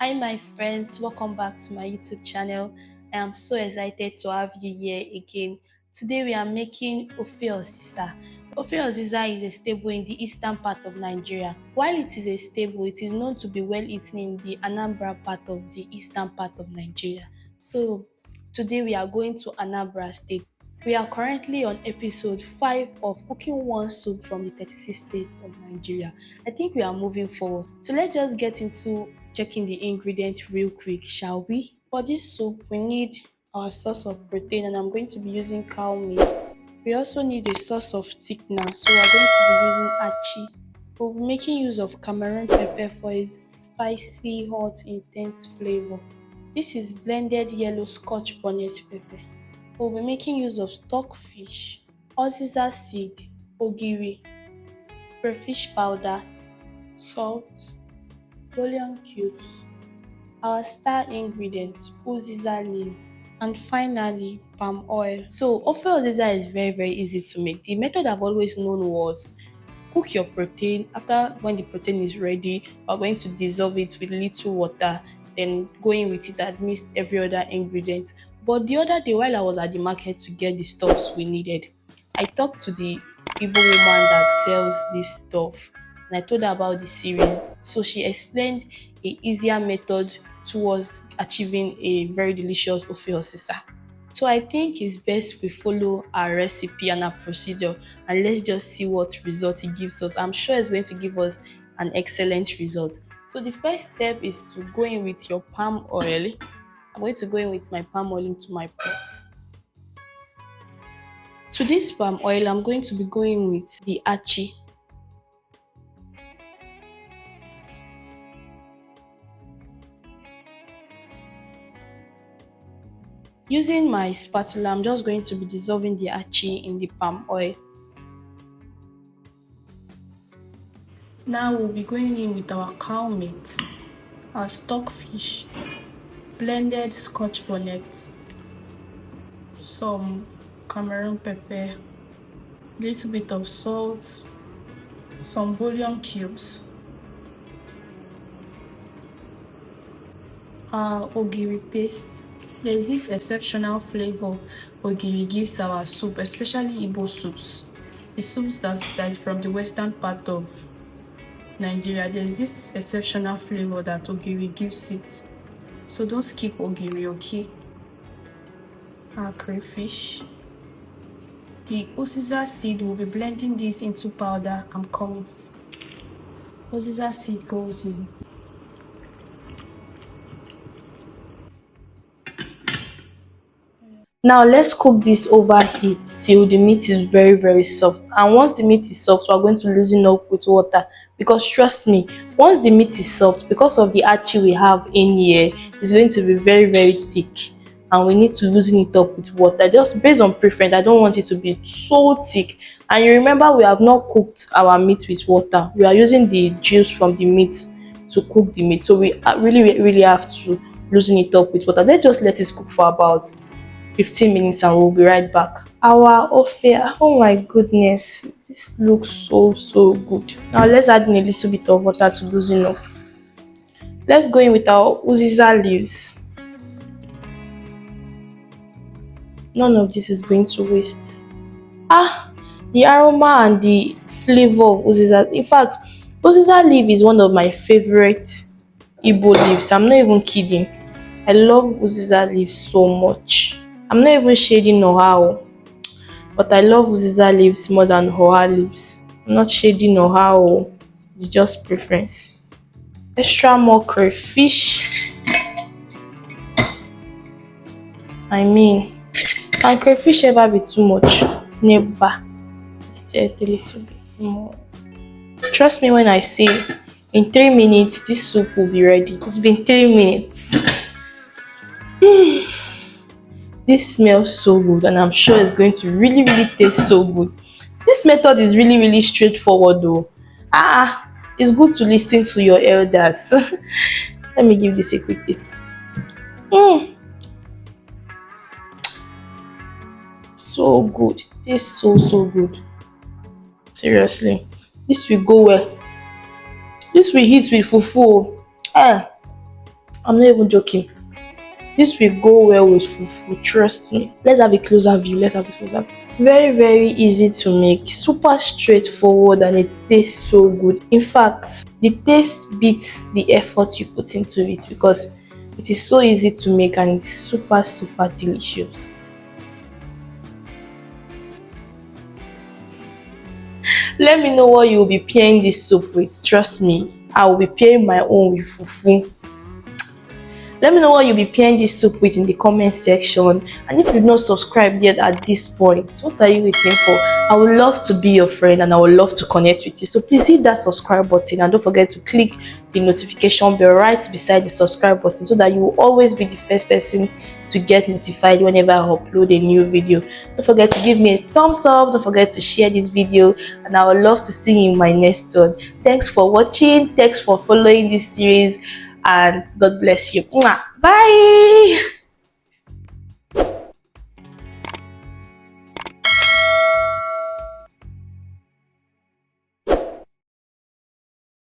Hi, my friends, welcome back to my YouTube channel. I am so excited to have you here again. Today, we are making OFE UZIZA. OFE UZIZA is a stable in the eastern part of Nigeria. While it is a stable, it is known to be well eaten in the Anambra part of the eastern part of Nigeria. So, today we are going to Anambra State. We are currently on episode 5 of cooking one soup from the 36 states of Nigeria. I think we are moving forward. So let's just get into checking the ingredients real quick, shall we? For this soup, we need our source of protein, and I'm going to be using cow meat. We also need a source of thickener, so we're going to be using achi. We'll be making use of Cameroon pepper for a spicy, hot, intense flavor. This is blended yellow Scotch bonnet pepper. We'll be making use of stockfish, uziza seed, ogiri, crayfish powder, salt, bouillon cubes, our star ingredient, uziza leaf, and finally, palm oil. So, OFE UZIZA is very easy to make. The method I've always known was cook your protein. After when the protein is ready, we're going to dissolve it with little water, then go in with it amidst every other ingredient. But the other day, while I was at the market to get the stuffs we needed, I talked to the Igbo woman that sells this stuff, and I told her about the series. So she explained a easier method towards achieving a very delicious OFE UZIZA. So I think it's best we follow our recipe and our procedure, and let's just see what result it gives us. I'm sure it's going to give us an excellent result. So the first step is to go in with your palm oil. I'm going to go in with my palm oil into my pot. To this palm oil, I'm going to be going with the achi. Using my spatula, I'm just going to be dissolving the achi in the palm oil. Now we'll be going in with our cow meat, our stockfish, blended Scotch bonnet, some Cameroon pepper, little bit of salt, some bouillon cubes, our ogiri paste. There's this exceptional flavor ogiri gives our soup, especially Igbo soups. The soups that's from the western part of Nigeria, there's this exceptional flavor that ogiri gives it. So don't skip ogiri, okay? Our crayfish. The uziza seed, will be blending this into powder. I'm coming. Uziza seed goes in. Now let's cook this over heat till the meat is very soft. And once the meat is soft, we're going to loosen up with water, because trust me, once the meat is soft, because of the achi we have in here, it's going to be very thick, and we need to loosen it up with water. Just based on preference, I don't want it to be so thick. And you remember, we have not cooked our meat with water. We are using the juice from the meat to cook the meat, so we really have to loosen it up with water. Let's just let it cook for about 15 minutes and we'll be right back. Our OFE, oh my goodness, this looks so good. Now let's add in a little bit of water to loosen up. Let's go in with our uziza leaves. None of this is going to waste. The aroma and the flavor of uziza. In fact, uziza leaf is one of my favorite Igbo leaves. I'm not even kidding. I love uziza leaves so much. I'm not even shading Oha, but I love uziza leaves more than Oha leaves. I'm not shading Oha, it's just preference. Extra more crayfish. I mean, can crayfish ever be too much? Never. Just add a little bit more. Trust me when I say, in 3 minutes, this soup will be ready. It's been 3 minutes. This smells so good, and I'm sure it's going to really taste so good. This method is really straightforward though. It's good to listen to your elders. Let me give this a quick taste. So good. It's so good. Seriously, this will go well. This will hit with fufu. I'm not even joking. This will go well with fufu, trust me. Let's have a closer view. Let's have a closer view. Very, very easy to make, super straightforward, and it tastes so good. In fact, the taste beats the effort you put into it because it is so easy to make and it's super, super delicious. Let me know what you will be pairing this soup with. Trust me, I will be pairing my own with fufu. Let me know what you'll be pairing this soup with in the comment section. And if you've not subscribed yet at this point, what are you waiting for? I would love to be your friend and I would love to connect with you. So please hit that subscribe button and don't forget to click the notification bell right beside the subscribe button so that you will always be the first person to get notified whenever I upload a new video. Don't forget to give me a thumbs up. Don't forget to share this video and I would love to see you in my next one. Thanks for watching. Thanks for following this series. And God bless you. Bye.